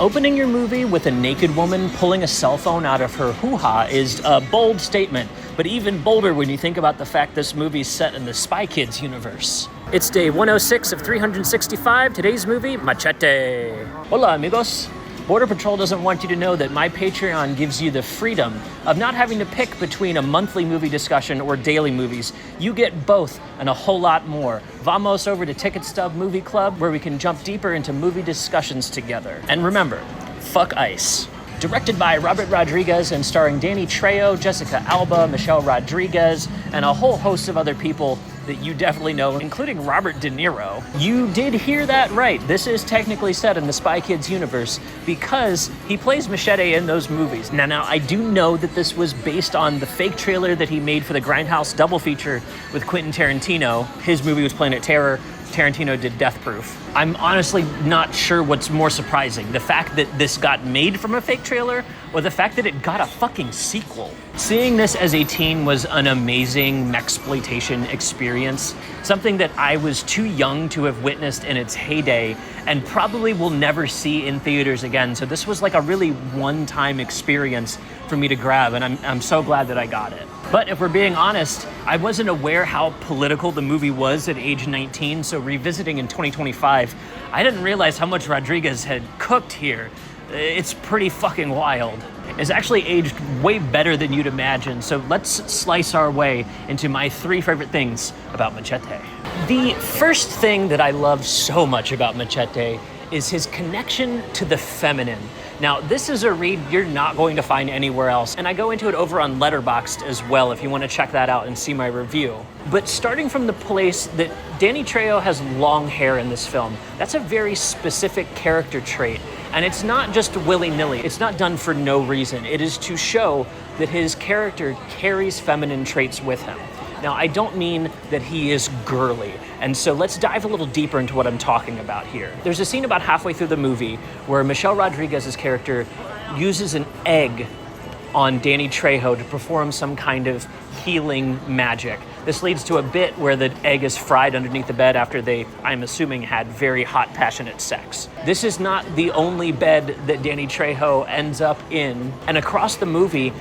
Opening your movie with a naked woman pulling a cell phone out of her hoo-ha is a bold statement, but even bolder when you think about the fact this movie's set in the Spy Kids universe. It's day 106 of 365. Today's movie, Machete. Hola, amigos. Border Patrol doesn't want you to know that my Patreon gives you the freedom of not having to pick between a monthly movie discussion or daily movies. You get both and a whole lot more. Vamos over to Stub Movie Club, where we can jump deeper into movie discussions together. And remember, fuck ICE. Directed by Robert Rodriguez and starring Danny Trejo, Jessica Alba, Michelle Rodriguez, and a whole host of other people that you definitely know, including Robert De Niro. You did hear that right. This is technically set in the Spy Kids universe because he plays Machete in those movies. Now, I do know that this was based on the fake trailer that he made for the Grindhouse double feature with Quentin Tarantino. His movie was Planet Terror. Tarantino did Death Proof. I'm honestly not sure what's more surprising, the fact that this got made from a fake trailer or the fact that it got a fucking sequel. Seeing this as a teen was an amazing mexploitation experience, something that I was too young to have witnessed in its heyday and probably will never see in theaters again. So this was like a really one-time experience for me to grab, and I'm so glad that I got it. But if we're being honest, I wasn't aware how political the movie was at age 19, so revisiting in 2025, I didn't realize how much Rodriguez had cooked here. It's pretty fucking wild. It's actually aged way better than you'd imagine, so let's slice our way into my 3 favorite things about Machete. The first thing that I love so much about Machete is his connection to the feminine. Now, this is a read you're not going to find anywhere else, and I go into it over on Letterboxd as well if you want to check that out and see my review. But starting from the place that Danny Trejo has long hair in this film, that's a very specific character trait, and it's not just willy-nilly. It's not done for no reason. It is to show that his character carries feminine traits with him. Now, I don't mean that he is girly, and so let's dive a little deeper into what I'm talking about here. There's a scene about halfway through the movie where Michelle Rodriguez's character uses an egg on Danny Trejo to perform some kind of healing magic. This leads to a bit where the egg is fried underneath the bed after they, I'm assuming, had very hot, passionate sex. This is not the only bed that Danny Trejo ends up in. And across the movie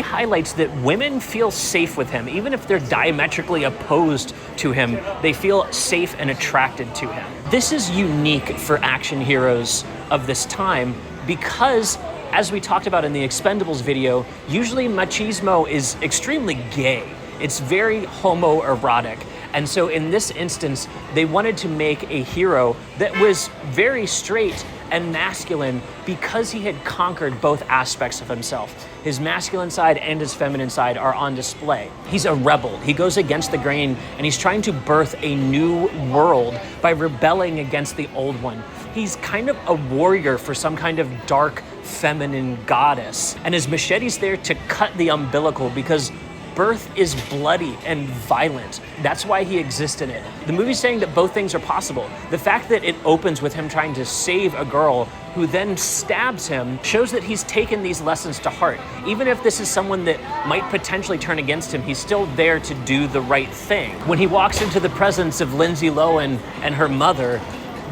highlights that women feel safe with him. Even if they're diametrically opposed to him, they feel safe and attracted to him. This is unique for action heroes of this time because, as we talked about in the Expendables video, usually machismo is extremely gay. It's very homoerotic. And so in this instance, they wanted to make a hero that was very straight and masculine because he had conquered both aspects of himself. His masculine side and his feminine side are on display. He's a rebel. He goes against the grain, and he's trying to birth a new world by rebelling against the old one. He's kind of a warrior for some kind of dark feminine goddess. And his machete's there to cut the umbilical because birth is bloody and violent. That's why he exists in it. The movie's saying that both things are possible. The fact that it opens with him trying to save a girl who then stabs him shows that he's taken these lessons to heart. Even if this is someone that might potentially turn against him, he's still there to do the right thing. When he walks into the presence of Lindsay Lohan and her mother,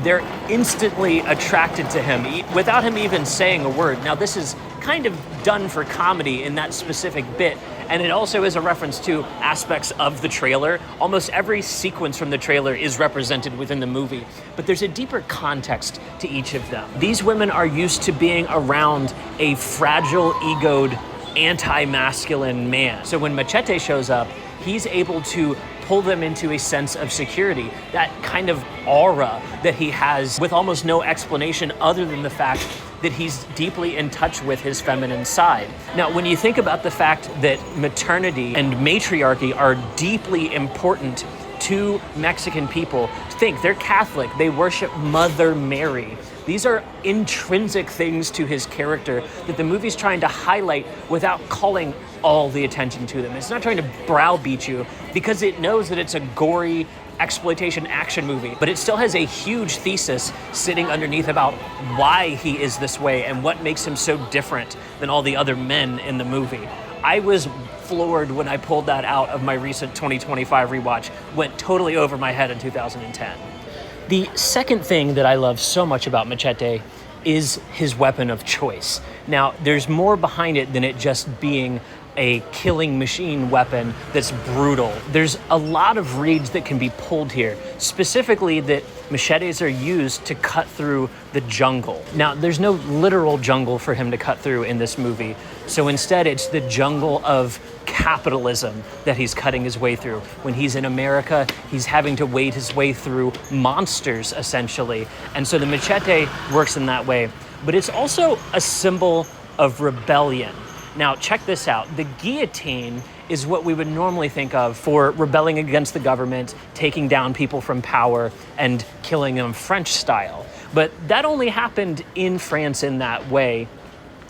they're instantly attracted to him without him even saying a word. Now, this is kind of done for comedy in that specific bit, and it also is a reference to aspects of the trailer. Almost every sequence from the trailer is represented within the movie, but there's a deeper context to each of them. These women are used to being around a fragile, egoed, anti-masculine man. So when Machete shows up, he's able to pull them into a sense of security, that kind of aura that he has with almost no explanation other than the fact that he's deeply in touch with his feminine side. Now, when you think about the fact that maternity and matriarchy are deeply important to Mexican people, think they're Catholic, they worship Mother Mary. These are intrinsic things to his character that the movie's trying to highlight without calling all the attention to them. It's not trying to browbeat you because it knows that it's a gory exploitation action movie, but it still has a huge thesis sitting underneath about why he is this way and what makes him so different than all the other men in the movie. I was floored when I pulled that out of my recent 2025 rewatch. Went totally over my head in 2010. The second thing that I love so much about Machete is his weapon of choice. Now, there's more behind it than it just being a killing machine weapon that's brutal. There's a lot of reads that can be pulled here, specifically that machetes are used to cut through the jungle. Now, there's no literal jungle for him to cut through in this movie, so instead it's the jungle of capitalism that he's cutting his way through. When he's in America, he's having to wade his way through monsters, essentially. And so the machete works in that way. But it's also a symbol of rebellion. Now, check this out. The guillotine is what we would normally think of for rebelling against the government, taking down people from power, and killing them French style. But that only happened in France in that way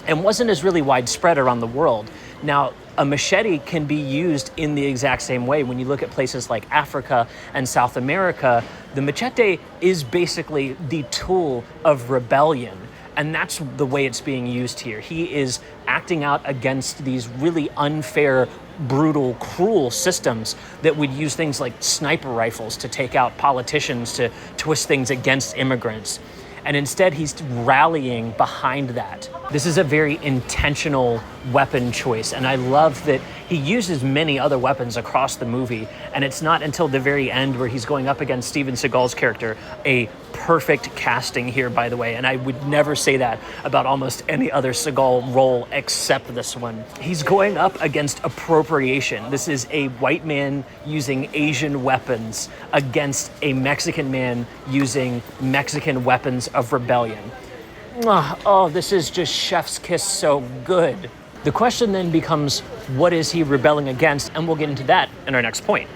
and wasn't as really widespread around the world. Now, a machete can be used in the exact same way. When you look at places like Africa and South America, the machete is basically the tool of rebellion. And that's the way it's being used here. He is acting out against these really unfair, brutal, cruel systems that would use things like sniper rifles to take out politicians, to twist things against immigrants. And instead, he's rallying behind that. This is a very intentional weapon choice, and I love that he uses many other weapons across the movie, and it's not until the very end where he's going up against Steven Seagal's character, a perfect casting here, by the way, and I would never say that about almost any other Seagal role except this one. He's going up against appropriation. This is a white man using Asian weapons against a Mexican man using Mexican weapons of rebellion. Oh, this is just chef's kiss so good. The question then becomes, what is he rebelling against? And we'll get into that in our next point.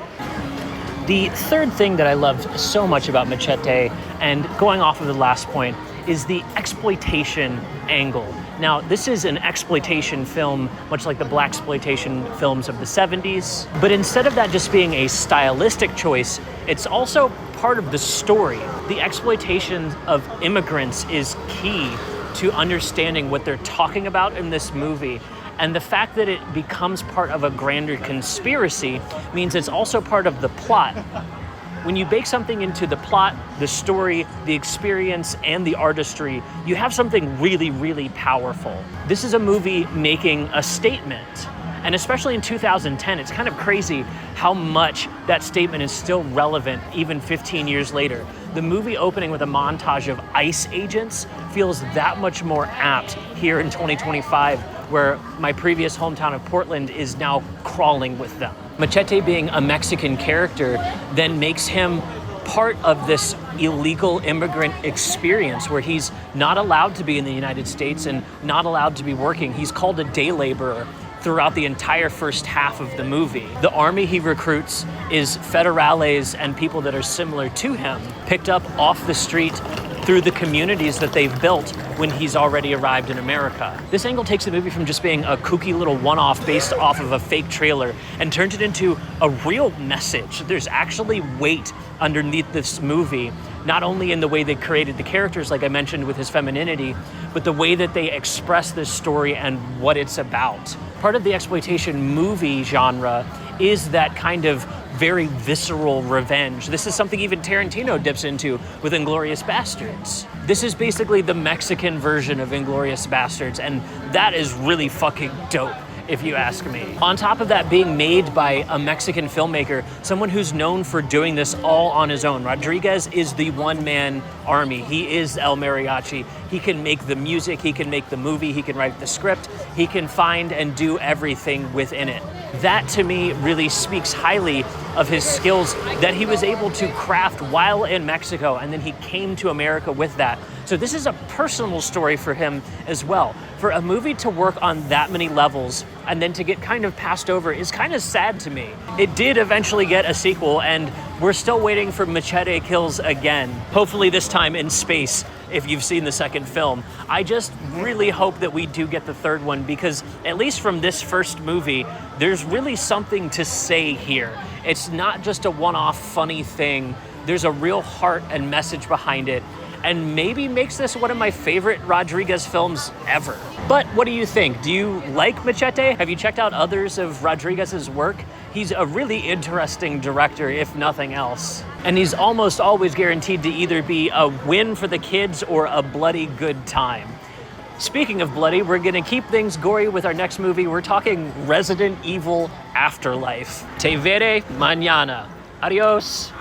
The third thing that I love so much about Machete, and going off of the last point, is the exploitation angle. Now, this is an exploitation film, much like the blaxploitation films of the 70s, but instead of that just being a stylistic choice, it's also part of the story. The exploitation of immigrants is key to understanding what they're talking about in this movie. And the fact that it becomes part of a grander conspiracy means it's also part of the plot. When you bake something into the plot, the story, the experience, and the artistry, you have something really, really powerful. This is a movie making a statement. And especially in 2010, it's kind of crazy how much that statement is still relevant even 15 years later. The movie opening with a montage of ICE agents feels that much more apt here in 2025, where my previous hometown of Portland is now crawling with them. Machete being a Mexican character then makes him part of this illegal immigrant experience where he's not allowed to be in the United States and not allowed to be working. He's called a day laborer throughout the entire first half of the movie. The army he recruits is federales and people that are similar to him, picked up off the street through the communities that they've built when he's already arrived in America. This angle takes the movie from just being a kooky little one-off based off of a fake trailer and turns it into a real message. There's actually weight underneath this movie, not only in the way they created the characters, like I mentioned with his femininity, but the way that they express this story and what it's about. Part of the exploitation movie genre is that kind of very visceral revenge. This is something even Tarantino dips into with Inglourious Basterds. This is basically the Mexican version of Inglourious Basterds, and that is really fucking dope, if you ask me. On top of that, being made by a Mexican filmmaker, someone who's known for doing this all on his own. Rodriguez is the one-man army. He is El Mariachi. He can make the music, he can make the movie, he can write the script, he can find and do everything within it. That, to me, really speaks highly of his skills that he was able to craft while in Mexico, and then he came to America with that. So this is a personal story for him as well. For a movie to work on that many levels and then to get kind of passed over is kind of sad to me. It did eventually get a sequel, and we're still waiting for Machete Kills Again. Hopefully this time in space, if you've seen the second film. I just really hope that we do get the third one, because at least from this first movie, there's really something to say here. It's not just a one-off funny thing. There's a real heart and message behind it, and maybe makes this one of my favorite Rodriguez films ever. But what do you think? Do you like Machete? Have you checked out others of Rodriguez's work? He's a really interesting director, if nothing else. And he's almost always guaranteed to either be a win for the kids or a bloody good time. Speaking of bloody, we're gonna keep things gory with our next movie. We're talking Resident Evil Afterlife. Te veré mañana. Adios.